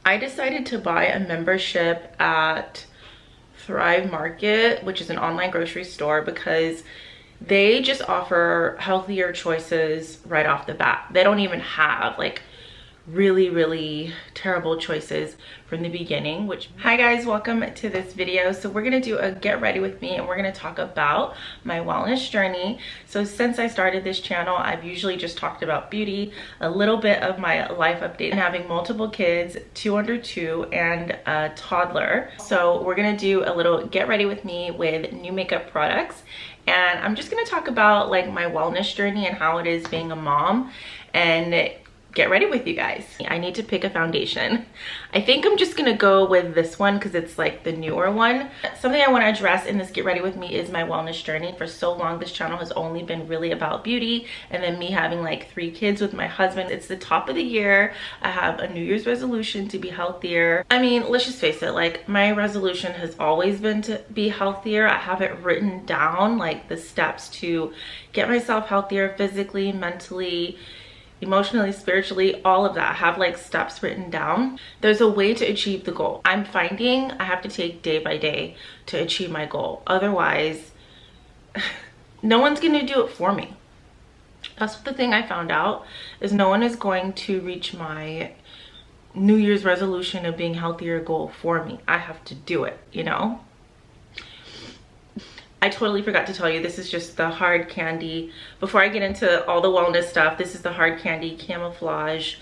I decided to buy a membership at Thrive Market, which is an online grocery store, because they just offer healthier choices right off the bat. They don't even have like really terrible choices from the beginning. Which, hi guys, welcome to this video. So we're gonna do a get ready with me, and we're gonna talk about my wellness journey. So since I started this channel, I've usually just talked about beauty, a little bit of my life update, and having multiple kids, 2 under 2 and a toddler. So we're gonna do a little get ready with me with new makeup products, and I'm just gonna talk about like my wellness journey and how it is being a mom, and get ready with you guys. I need to pick a foundation. I think I'm just gonna go with this one because it's like the newer one. Something I want to address in this get ready with me is my wellness journey. For so long, this channel has only been really about beauty, and then me having like 3 kids with my husband. It's the top of the year. I have a New Year's resolution to be healthier. I mean, let's just face it, like my resolution has always been to be healthier. I have it written down, like the steps to get myself healthier physically, mentally, emotionally, spiritually, all of that. I have like steps written down. There's a way to achieve the goal. I'm finding I have to take day by day to achieve my goal. Otherwise, no one's gonna do it for me. That's the thing I found out, is no one is going to reach my New Year's resolution of being healthier goal for me. I have to do it, you know? I totally forgot to tell you, this is just the hard candy. Before I get into all the wellness stuff, this is the hard candy camouflage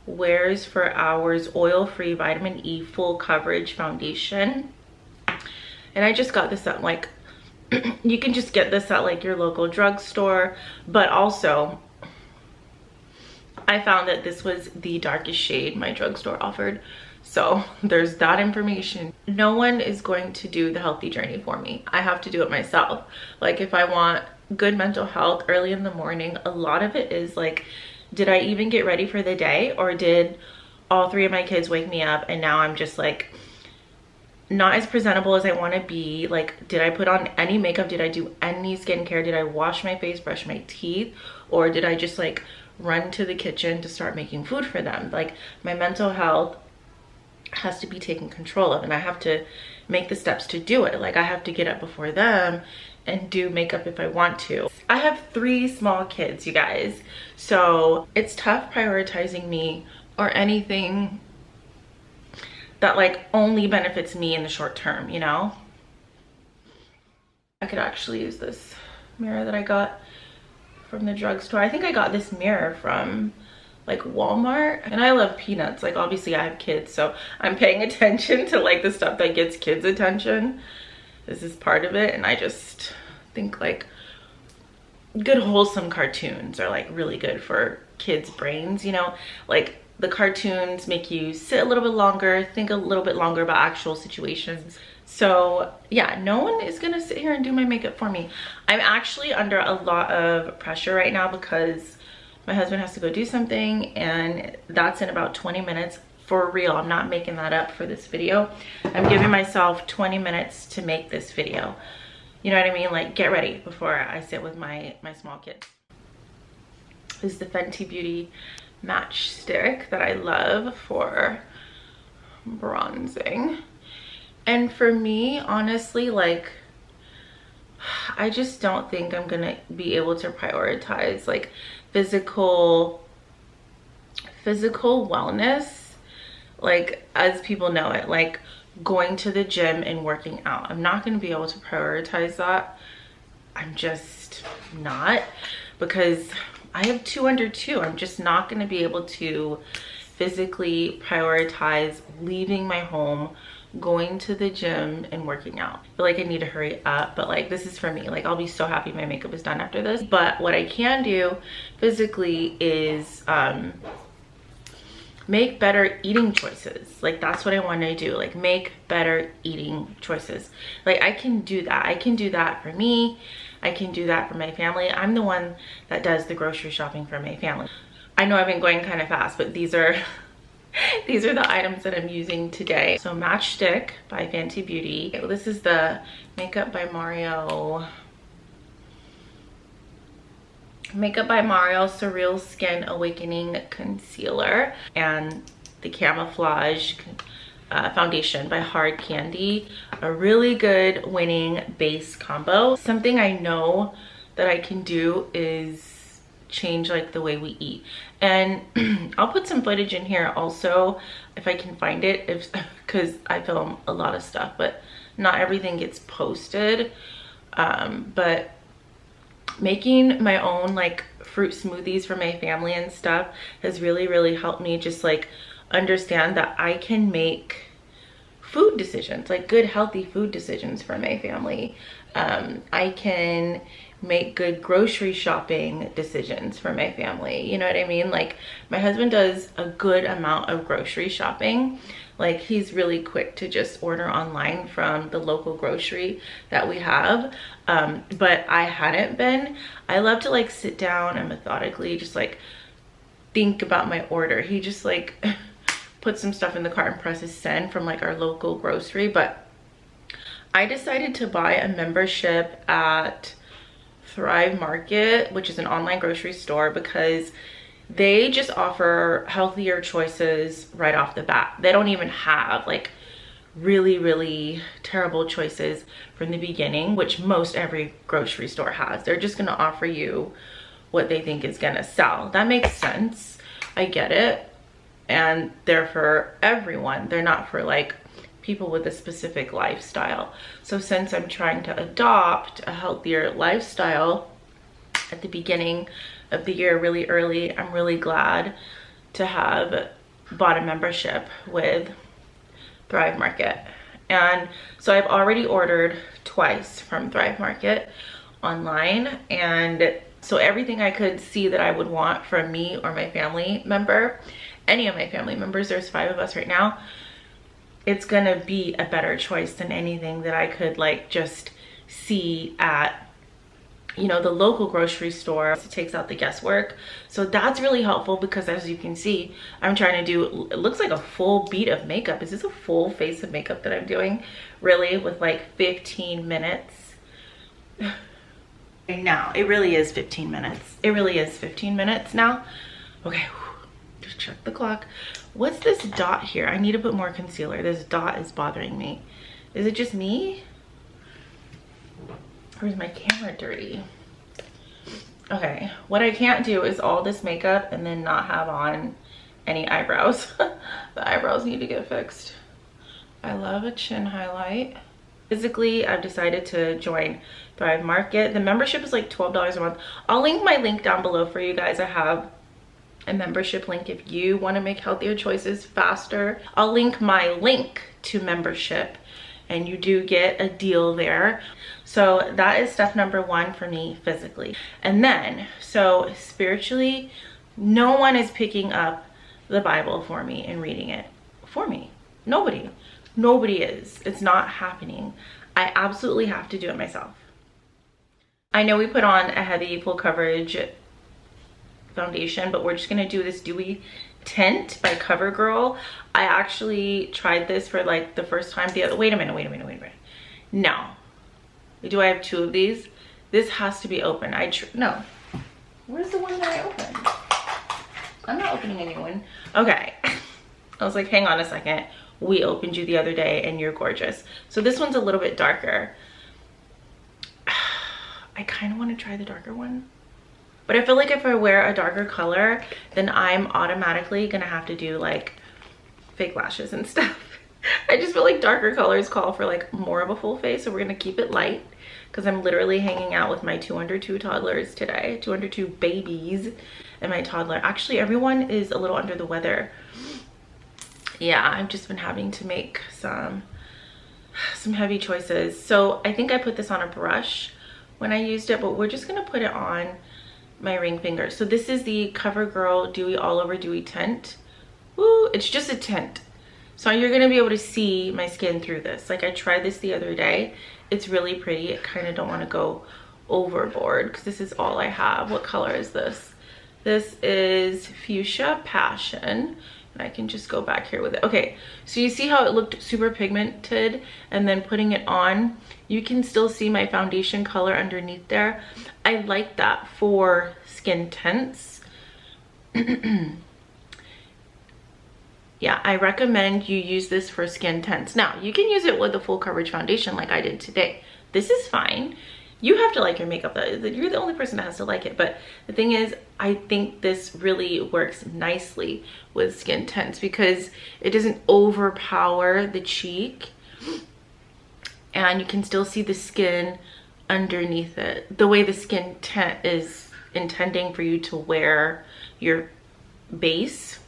wears for hours oil-free vitamin E full coverage foundation. And I just got this at like, you can just get this at like your local drugstore, but also I found that this was the darkest shade my drugstore offered. So there's that information. No one is going to do the healthy journey for me. I have to do it myself. Like if I want good mental health early in the morning, a lot of it is like, did I even get ready for the day, or did all 3 of my kids wake me up and now I'm just like not as presentable as I want to be? Like, did I put on any makeup? Did I do any skincare? Did I wash my face, brush my teeth? Or did I just like run to the kitchen to start making food for them? Like my mental health has to be taken control of, and I have to make the steps to do it. Like I have to get up before them and do makeup if I want to. I have 3 small kids, you guys, so it's tough prioritizing me or anything that like only benefits me in the short term, you know? I could actually use this mirror that I got from the drugstore. I think I got this mirror from like Walmart, and I love peanuts. Like obviously I have kids, so I'm paying attention to like the stuff that gets kids attention. This is part of it, and I just think like good wholesome cartoons are like really good for kids' brains, you know? Like the cartoons make you sit a little bit longer, think a little bit longer about actual situations. So yeah, no one is gonna sit here and do my makeup for me. I'm actually under a lot of pressure right now because my husband has to go do something, and that's in about 20 minutes. For real, I'm not making that up for this video. I'm giving myself 20 minutes to make this video. You know what I mean? Like, get ready before I sit with my small kids. This is the Fenty Beauty Match Stick that I love for bronzing. And for me, honestly, like, I just don't think I'm gonna be able to prioritize like physical wellness, like as people know it, like going to the gym and working out. I'm not going to be able to prioritize that. I'm just not, because I have 2 under 2. I'm just not going to be able to physically prioritize leaving my home, going to the gym and working out. I feel like I need to hurry up, but like this is for me. Like I'll be so happy my makeup is done after this. But what I can do physically is make better eating choices. Like that's what I want to do, like make better eating choices. Like I can do that. I can do that for me. I can do that for my family. I'm the one that does the grocery shopping for my family. I know I've been going kind of fast, but these are the items that I'm using today. So Matchstick by Fenty Beauty. This is the Makeup by Mario Surreal Skin Awakening Concealer. And the Camouflage foundation by Hard Candy. A really good winning base combo. Something I know that I can do is change like the way we eat, and I'll put some footage in here also if I can find it, if because I film a lot of stuff but not everything gets posted. But making my own like fruit smoothies for my family and stuff has really helped me just like understand that I can make food decisions, like good healthy food decisions for my family. I can make good grocery shopping decisions for my family, you know what I mean? Like my husband does a good amount of grocery shopping. Like he's really quick to just order online from the local grocery that we have. But I hadn't been. I love to like sit down and methodically just like think about my order. He just like puts some stuff in the cart and presses send from like our local grocery. But I decided to buy a membership at Thrive Market, which is an online grocery store, because they just offer healthier choices right off the bat. They don't even have like really terrible choices from the beginning, which most every grocery store has. They're just going to offer you what they think is going to sell. That makes sense. I get it. And they're for everyone. They're not for like people with a specific lifestyle. So since I'm trying to adopt a healthier lifestyle at the beginning of the year really early, I'm really glad to have bought a membership with Thrive Market. And so I've already ordered twice from Thrive Market online, and so everything I could see that I would want from me or my family member, any of my family members, there's 5 of us right now, it's gonna be a better choice than anything that I could like just see at, you know, the local grocery store. It takes out the guesswork. So that's really helpful because as you can see, I'm trying to do, it looks like a full beat of makeup. Is this a full face of makeup that I'm doing? Really, with like 15 minutes? Now, it really is 15 minutes. It really is 15 minutes now. Okay, just check the clock. What's this dot here? I need to put more concealer. This dot is bothering me. Is it just me? Or is my camera dirty? Okay, what I can't do is all this makeup and then not have on any eyebrows. The eyebrows need to get fixed. I love a chin highlight. Physically, I've decided to join Thrive Market. The membership is like $12 a month. I'll link my link down below for you guys. I have a membership link if you want to make healthier choices faster. I'll link my link to membership and you do get a deal there. So that is step number 1 for me physically. And then, so spiritually, no one is picking up the Bible for me and reading it for me. Nobody is. It's not happening. I absolutely have to do it myself. I know we put on a heavy full coverage foundation, but we're just gonna do this dewy tint by CoverGirl. I actually tried this for like the first time the other, wait a minute. No. Do I have 2 of these? This has to be open. No. Where's the one that I opened? I'm not opening a new one. Okay. I was like, hang on a second. We opened you the other day and you're gorgeous. So this one's a little bit darker. I kind of want to try the darker one. But I feel like if I wear a darker color, then I'm automatically gonna have to do like fake lashes and stuff. I just feel like darker colors call for like more of a full face, so we're gonna keep it light because I'm literally hanging out with my 202 toddlers today, 202 babies and my toddler. Actually, everyone is a little under the weather. Yeah, I've just been having to make some heavy choices. So I think I put this on a brush when I used it, but we're just gonna put it on my ring finger. So this is the CoverGirl Dewy All Over Dewy Tint. Ooh, it's just a tint. So you're gonna be able to see my skin through this. Like I tried this the other day. It's really pretty. I kind of don't want to go overboard because this is all I have. What color is this? This is Fuchsia Passion. And I can just go back here with it. Okay, so you see how it looked super pigmented, and then putting it on, you can still see my foundation color underneath there. I like that for skin tints. Yeah, I recommend you use this for skin tints. Now, you can use it with a full coverage foundation like I did today. This is fine. You have to like your makeup. You're the only person that has to like it. But the thing is, I think this really works nicely with skin tints because it doesn't overpower the cheek. And you can still see the skin underneath it. The way the skin tint is intending for you to wear your base.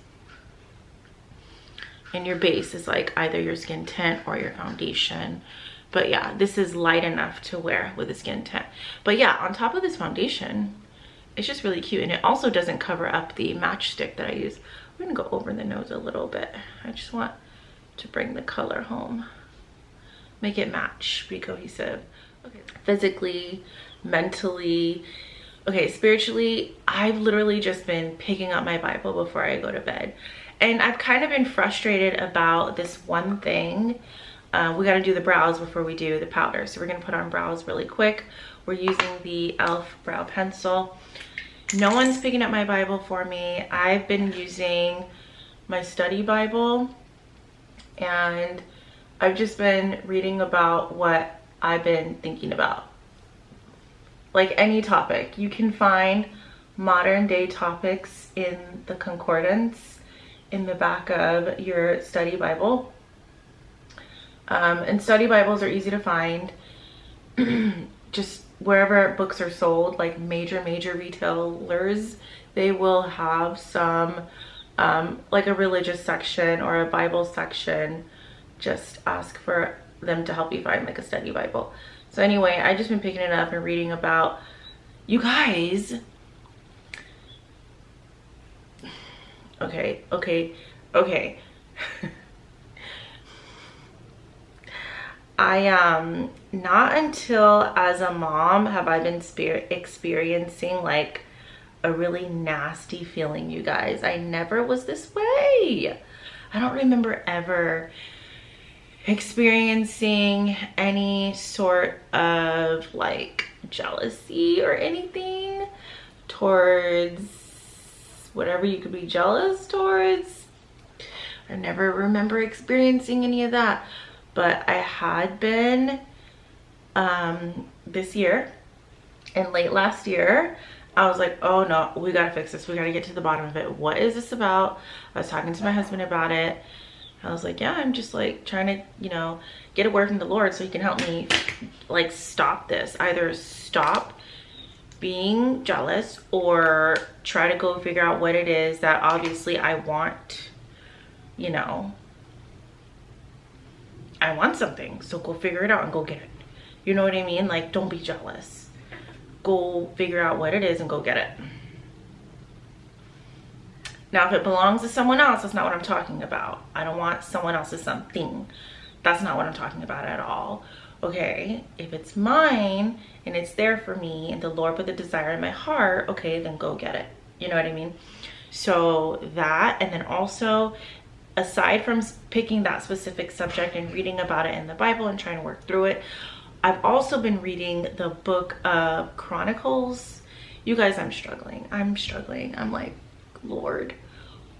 And your base is like either your skin tint or your foundation. But yeah, this is light enough to wear with a skin tint. But yeah, on top of this foundation, it's just really cute. And it also doesn't cover up the matchstick that I use. I'm gonna go over the nose a little bit. I just want to bring the color home. Make it match, be cohesive. Okay. Physically, mentally, okay, spiritually, I've literally just been picking up my Bible before I go to bed. And I've kind of been frustrated about this one thing. We got to do the brows before we do the powder. So we're going to put on brows really quick. We're using the e.l.f. brow pencil. No one's picking up my Bible for me. I've been using my study Bible. And I've just been reading about what I've been thinking about. Like any topic. You can find modern day topics in the concordance in the back of your study Bible. And study Bibles are easy to find. Just wherever books are sold, like major retailers, they will have some like a religious section or a Bible section. Just ask for them to help you find like a study Bible. So anyway, I just been picking it up and reading about, you guys, okay. I not until as a mom have I been experiencing like a really nasty feeling, you guys. I never was this way. I don't remember ever experiencing any sort of like jealousy or anything towards whatever you could be jealous towards. I never remember experiencing any of that, but I had been this year and late last year. I was like, oh no, we gotta fix this. We gotta get to the bottom of it. What is this about? I was talking to my husband about it. I was like, yeah, I'm just like trying to, you know, get a word from the Lord so he can help me like stop this. Either stop being jealous or try to go figure out what it is that obviously I want, you know, I want something, so go figure it out and go get it. You know what I mean? Like, don't be jealous. Go figure out what it is and go get it. Now, if it belongs to someone else, that's not what I'm talking about. I don't want someone else's something. That's not what I'm talking about at all. Okay, if it's mine and it's there for me and the Lord put the desire in my heart, okay, then go get it. You know what I mean? So that, and then also, aside from picking that specific subject and reading about it in the Bible and trying to work through it, I've also been reading the book of Chronicles. You guys, I'm struggling. I'm like, Lord,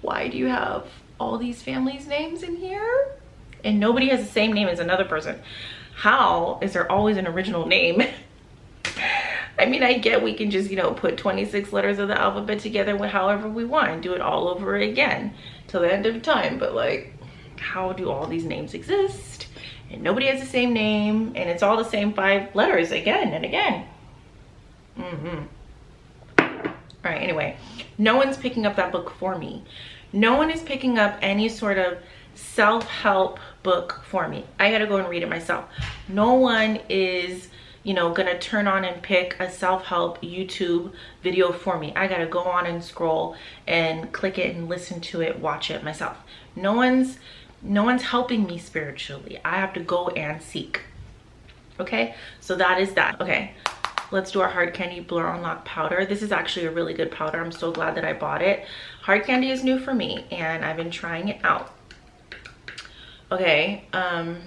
why do you have all these families' names in here? And nobody has the same name as another person. How is there always an original name? I mean, I get we can just, you know, put 26 letters of the alphabet together with however we want and do it all over again till the end of time. But like, how do all these names exist? And nobody has the same name and it's all the same 5 letters again and again. All right, anyway, no one's picking up that book for me. No one is picking up any sort of self-help book for me. I gotta go and read it myself. No one is, you know, gonna turn on and pick a self-help YouTube video for me. I gotta go on and scroll and click it and listen to it, watch it myself. No one's helping me spiritually. I have to go and seek. Okay, so that is that. Okay, let's do our Hard Candy Blur Unlock powder. This is actually a really good powder. I'm so glad that I bought it. Hard Candy is new for me and I've been trying it out. Okay, I've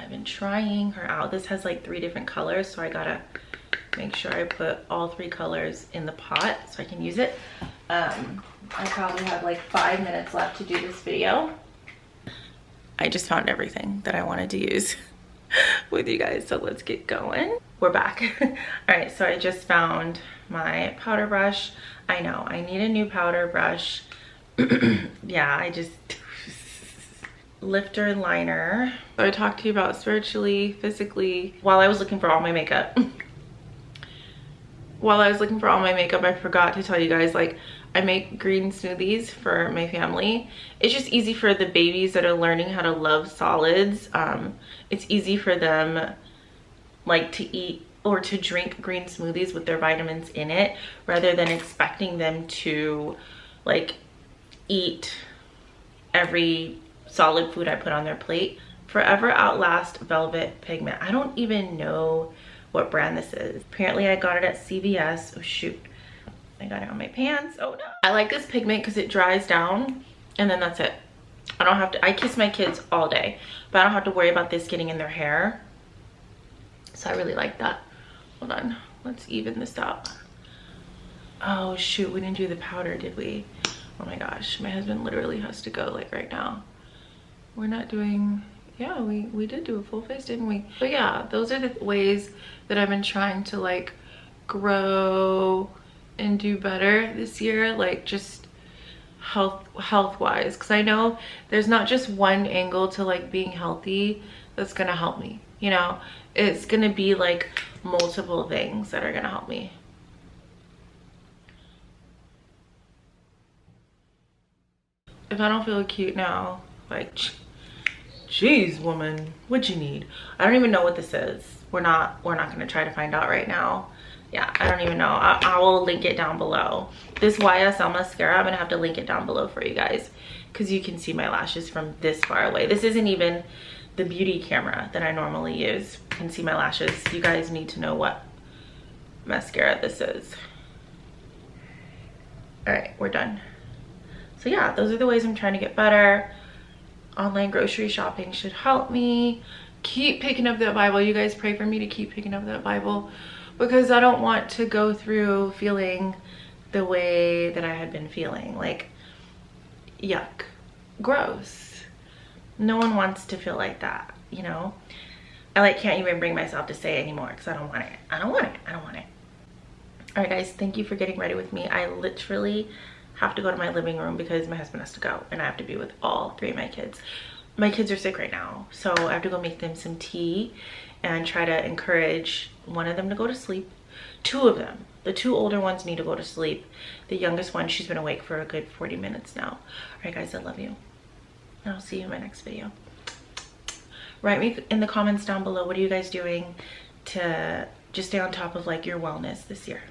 been trying her out. This has like 3 different colors, so I gotta make sure I put all 3 colors in the pot so I can use it. I probably have like 5 minutes left to do this video. I just found everything that I wanted to use with you guys, so let's get going. We're back. All right, so I just found my powder brush. I know I need a new powder brush. Yeah, I just lifter liner. So I talked to you about spiritually, physically, while I was looking for all my makeup. While I was looking for all my makeup, I forgot to tell you guys, like, I make green smoothies for my family. It's just easy for the babies that are learning how to love solids. It's easy for them, like, to eat or to drink green smoothies with their vitamins in it, rather than expecting them to, like, eat every solid food I put on their plate. Forever Outlast Velvet Pigment. I don't even know what brand this is. Apparently I got it at CVS. Oh shoot, I got it on my pants. Oh no. I like this pigment because it dries down and then that's it. I don't have to, I kiss my kids all day, but I don't have to worry about this getting in their hair. So I really like that. Hold on, let's even this out. Oh shoot, we didn't do the powder, did we? Oh my gosh, my husband literally has to go like right now. We're not doing, yeah, we did do a full face, didn't we? But yeah, those are the ways that I've been trying to like grow and do better this year, like just health wise, because I know there's not just one angle to like being healthy that's gonna help me, you know. It's gonna be like multiple things that are gonna help me. If I don't feel cute now, like, jeez, woman, what'd you need? I don't even know what this is. We're not gonna try to find out right now. Yeah, I don't even know. I will link it down below. This YSL mascara, I'm gonna have to link it down below for you guys, because you can see my lashes from this far away. This isn't even the beauty camera that I normally use. You can see my lashes. You guys need to know what mascara this is. All right, we're done. So yeah, those are the ways I'm trying to get better. Online grocery shopping should help me. Keep picking up that Bible. You guys pray for me to keep picking up that Bible, because I don't want to go through feeling the way that I had been feeling. Like, yuck, gross. No one wants to feel like that, you know? I like can't even bring myself to say it anymore because I don't want it. I don't want it. I don't want it. All right, guys, thank you for getting ready with me. I literally have to go to my living room because my husband has to go and I have to be with all 3 of my kids. My kids are sick right now, so I have to go make them some tea and try to encourage one of them to go to sleep. 2 of them, the 2 older ones, need to go to sleep. The youngest one, she's been awake for a good 40 minutes now. All right, guys, I love you. And I'll see you in my next video. Write me in the comments down below, what are you guys doing to just stay on top of like your wellness this year?